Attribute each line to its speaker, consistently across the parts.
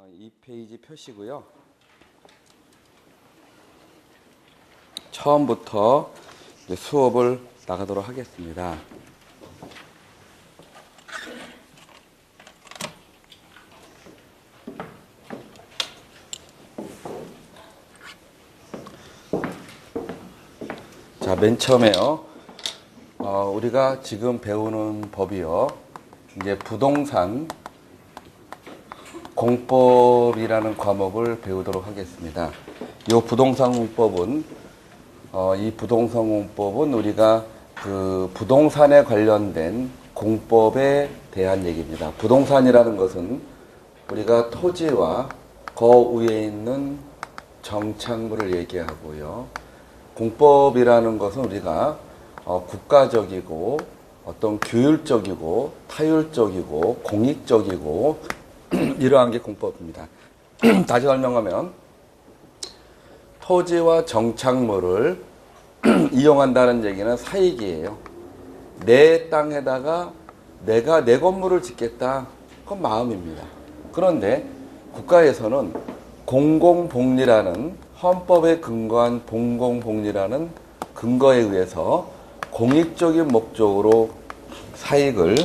Speaker 1: 2페이지 표시고요. 처음부터 수업을 나가도록 하겠습니다. 자, 맨 처음에요. 우리가 지금 배우는 법이요. 이제 부동산 공법이라는 과목을 배우도록 하겠습니다. 이 부동산 공법은 우리가 그 부동산에 관련된 공법에 대한 얘기입니다. 부동산이라는 것은 우리가 토지와 그 위에 있는 정착물을 얘기하고요. 공법이라는 것은 우리가 국가적이고 어떤 규율적이고 타율적이고 공익적이고 이러한 게 공법입니다. 다시 설명하면 토지와 정착물을 이용한다는 얘기는 사익이에요. 내 땅에다가 내가 내 건물을 짓겠다. 그건 마음입니다. 그런데 국가에서는 공공복리라는 헌법에 근거한 공공복리라는 근거에 의해서 공익적인 목적으로 사익을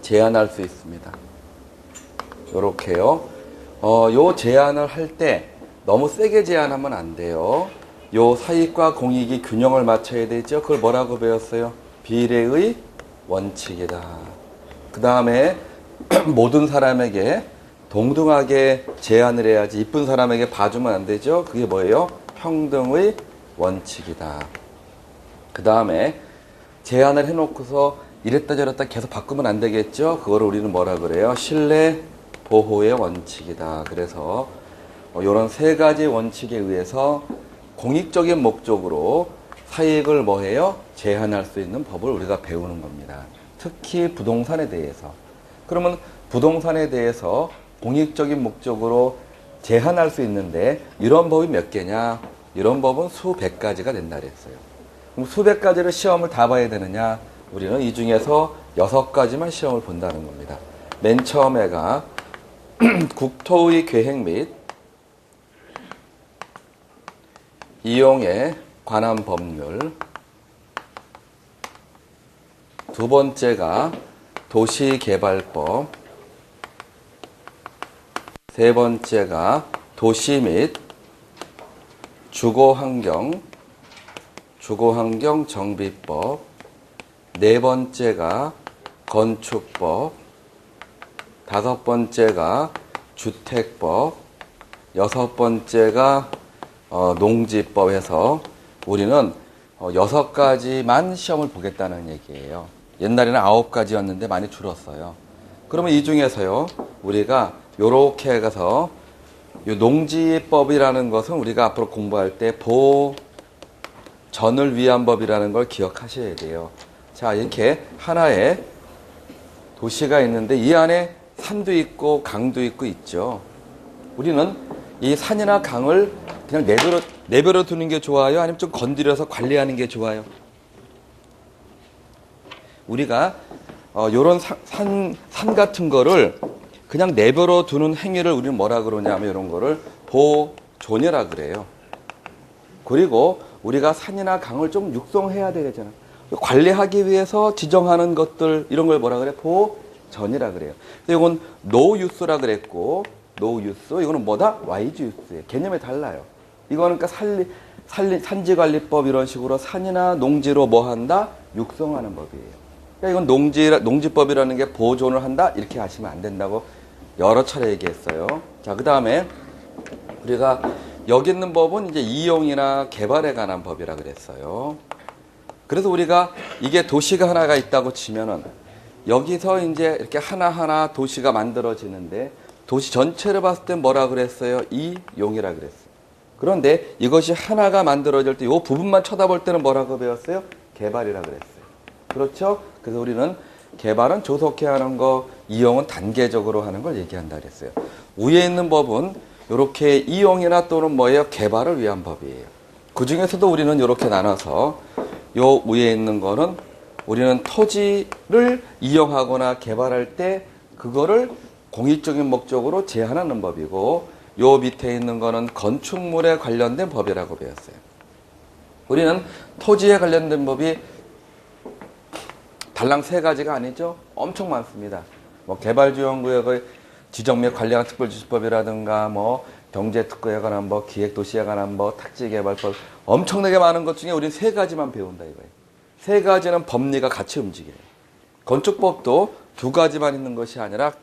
Speaker 1: 제한할 수 있습니다. 요렇게요. 요 제한을 할 때 너무 세게 제한하면 안 돼요. 요 사익과 공익이 균형을 맞춰야 되죠. 그걸 뭐라고 배웠어요? 비례의 원칙이다. 그 다음에 모든 사람에게 동등하게 제한을 해야지 이쁜 사람에게 봐주면 안 되죠. 그게 뭐예요? 평등의 원칙이다. 그 다음에 제한을 해놓고서 이랬다 저랬다 계속 바꾸면 안 되겠죠. 그거를 우리는 뭐라 그래요? 신뢰 보호의 원칙이다. 그래서 이런 세 가지 원칙에 의해서 공익적인 목적으로 사익을 뭐해요? 제한할 수 있는 법을 우리가 배우는 겁니다. 특히 부동산에 대해서. 그러면 부동산에 대해서 공익적인 목적으로 제한할 수 있는데 이런 법이 몇 개냐? 이런 법은 수백 가지가 된다 그랬어요. 그럼 수백 가지를 시험을 다 봐야 되느냐? 우리는 이 중에서 6가지만 시험을 본다는 겁니다. 맨 처음에가 국토의 계획 및 이용에 관한 법률, 두 번째가 도시개발법, 세 번째가 도시 및 주거환경 정비법, 네 번째가 건축법, 다섯 번째가 주택법, 여섯 번째가 농지법 해서 우리는 6가지만 시험을 보겠다는 얘기예요. 옛날에는 9가지였는데 많이 줄었어요. 그러면 이 중에서요, 우리가 요렇게 가서 요 농지법이라는 것은 우리가 앞으로 공부할 때 보전을 위한 법이라는 걸 기억하셔야 돼요. 자, 이렇게 하나의 도시가 있는데 이 안에 산도 있고 강도 있고 있죠. 우리는 이 산이나 강을 그냥 내버려 두는 게 좋아요? 아니면 좀 건드려서 관리하는 게 좋아요? 우리가 요런 산 같은 거를 그냥 내버려 두는 행위를 우리는 뭐라 그러냐면 이런 거를 보존이라 그래요. 그리고 우리가 산이나 강을 좀 육성해야 되잖아. 관리하기 위해서 지정하는 것들 이런 걸 뭐라 그래? 보전이라 그래요. 이건 노유스라 그랬고 노유스 이거는 뭐다? 와이즈유스예요. 개념이 달라요. 이거는 그러니까 산지관리법 이런 식으로 산이나 농지로 뭐 한다? 육성하는 법이에요. 그러니까 이건 농지법이라는 게 보존을 한다? 이렇게 하시면 안 된다고 여러 차례 얘기했어요. 자, 그 다음에 우리가 여기 있는 법은 이제 이용이나 개발에 관한 법이라 그랬어요. 그래서 우리가 이게 도시가 하나가 있다고 치면은 여기서 이제 이렇게 하나하나 도시가 만들어지는데 도시 전체를 봤을 때 뭐라 그랬어요? 이용이라 그랬어요. 그런데 이것이 하나가 만들어질 때 이 부분만 쳐다볼 때는 뭐라고 배웠어요? 개발이라 그랬어요. 그렇죠? 그래서 우리는 개발은 조속히 하는 거, 이용은 단계적으로 하는 걸 얘기한다 그랬어요. 위에 있는 법은 이렇게 이용이나 또는 뭐예요? 개발을 위한 법이에요. 그 중에서도 우리는 이렇게 나눠서 요 위에 있는 거는 우리는 토지를 이용하거나 개발할 때 그거를 공익적인 목적으로 제한하는 법이고, 요 밑에 있는 거는 건축물에 관련된 법이라고 배웠어요. 우리는 토지에 관련된 법이 달랑 3가지가 아니죠. 엄청 많습니다. 뭐 개발지원구역의 지정 및 관리한 특별지시법이라든가 뭐 경제특구에 관한 법, 기획도시에 관한 법, 택지개발법, 엄청나게 많은 것 중에 우리는 3가지만 배운다 이거예요. 3가지는 법리가 같이 움직여요. 건축법도 2가지만 있는 것이 아니라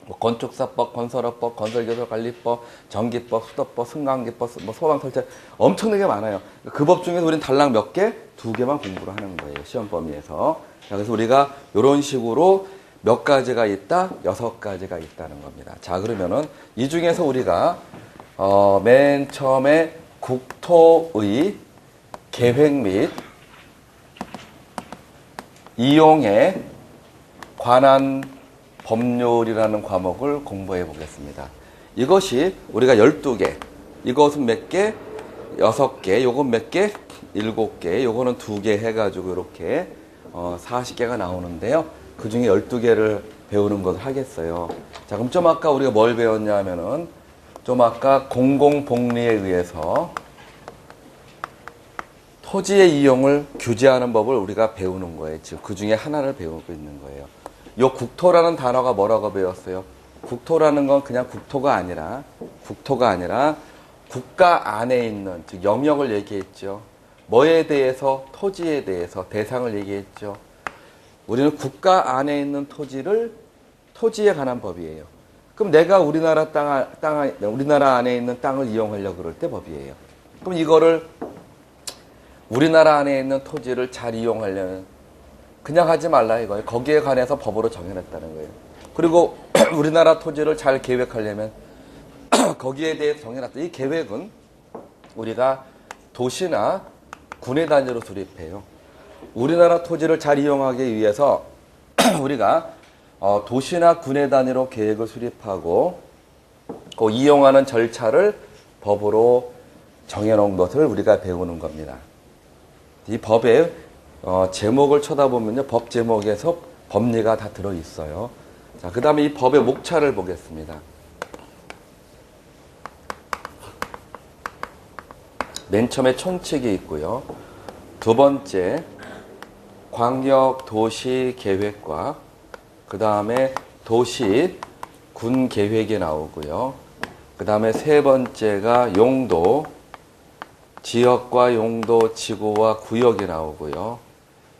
Speaker 1: 뭐 건축사법, 건설업법, 건설기술관리법, 전기법, 수도법, 승강기법, 뭐 소방설치 엄청나게 많아요. 그 법 중에서 우리는 달랑 몇 개? 2개만 공부를 하는 거예요. 시험 범위에서. 자, 그래서 우리가 이런 식으로 몇 가지가 있다? 6가지가 있다는 겁니다. 자, 그러면은 이 중에서 우리가 맨 처음에 국토의 계획 및 이용에 관한 법률이라는 과목을 공부해 보겠습니다. 이것이 우리가 12개, 이것은 몇 개? 6개, 요건 몇 개? 7개, 요거는 2개 해가지고 이렇게 40개가 나오는데요. 그 중에 12개를 배우는 것을 하겠어요. 자, 그럼 좀 아까 우리가 뭘 배웠냐면은 좀 아까 공공복리에 의해서 토지의 이용을 규제하는 법을 우리가 배우는 거예요. 지금 그 중에 하나를 배우고 있는 거예요. 요 국토라는 단어가 뭐라고 배웠어요? 국토라는 건 그냥 국토가 아니라 국가 안에 있는, 즉 영역을 얘기했죠. 뭐에 대해서? 토지에 대해서 대상을 얘기했죠. 우리는 국가 안에 있는 토지에 관한 법이에요. 그럼 내가 우리나라 우리나라 안에 있는 땅을 이용하려고 그럴 때 법이에요. 그럼 이거를 우리나라 안에 있는 토지를 잘 이용하려면 그냥 하지 말라 이거예요. 거기에 관해서 법으로 정해놨다는 거예요. 그리고 우리나라 토지를 잘 계획하려면 거기에 대해 정해놨다. 이 계획은 우리가 도시나 군의 단위로 수립해요. 우리나라 토지를 잘 이용하기 위해서 우리가 도시나 군의 단위로 계획을 수립하고 그 이용하는 절차를 법으로 정해놓은 것을 우리가 배우는 겁니다. 이 법의 제목을 쳐다보면요, 법 제목에서 법리가 다 들어있어요. 자, 그 다음에 이 법의 목차를 보겠습니다. 맨 처음에 총칙이 있고요. 두 번째, 광역도시계획과 그 다음에 도시 군계획이 나오고요. 그 다음에 세 번째가 용도, 지역과 용도, 지구와 구역이 나오고요.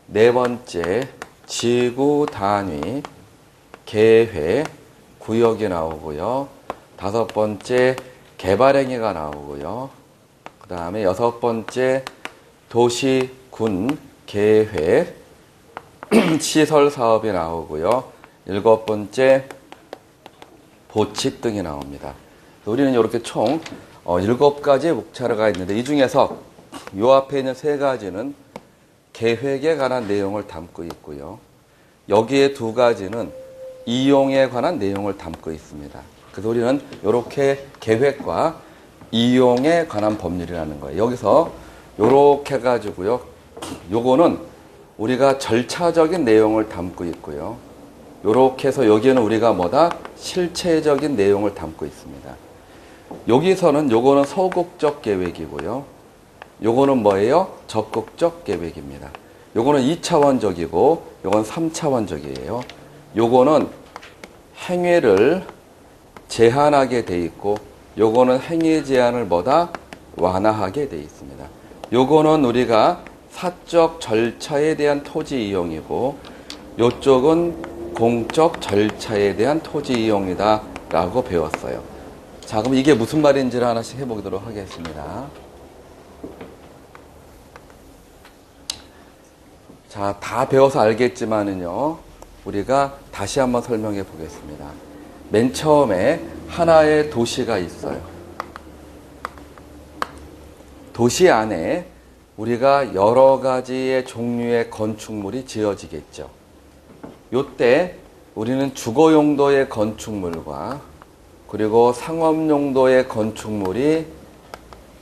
Speaker 1: 네 번째, 지구 단위, 계획, 구역이 나오고요. 다섯 번째, 개발행위가 나오고요. 그 다음에 여섯 번째, 도시, 군, 계획, 시설 사업이 나오고요. 일곱 번째, 보칙 등이 나옵니다. 우리는 이렇게 총 7가지의 목차가 있는데 이 중에서 이 앞에 있는 3가지는 계획에 관한 내용을 담고 있고요. 여기에 2가지는 이용에 관한 내용을 담고 있습니다. 그래서 우리는 이렇게 계획과 이용에 관한 법률이라는 거예요. 여기서 이렇게 해가지고요. 요거는 우리가 절차적인 내용을 담고 있고요. 이렇게 해서 여기에는 우리가 뭐다? 실체적인 내용을 담고 있습니다. 여기서는 요거는 소극적 계획이고요. 요거는 뭐예요? 적극적 계획입니다. 요거는 2차원적이고 요건 3차원적이에요. 요거는 행위를 제한하게 돼 있고 요거는 행위 제한을 뭐다? 완화하게 돼 있습니다. 요거는 우리가 사적 절차에 대한 토지 이용이고 요쪽은 공적 절차에 대한 토지 이용이다 라고 배웠어요. 자, 그럼 이게 무슨 말인지를 하나씩 해보도록 하겠습니다. 자, 다 배워서 알겠지만은요, 우리가 다시 한번 설명해 보겠습니다. 맨 처음에 하나의 도시가 있어요. 도시 안에 우리가 여러 가지의 종류의 건축물이 지어지겠죠. 요때 우리는 주거 용도의 건축물과 그리고 상업 용도의 건축물이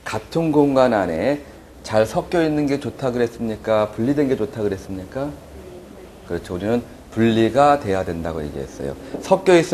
Speaker 1: 같은 공간 안에 잘 섞여 있는 게 좋다 그랬습니까? 분리된 게 좋다 그랬습니까? 그렇죠. 우리는 분리가 돼야 된다고 얘기했어요. 섞여 있으면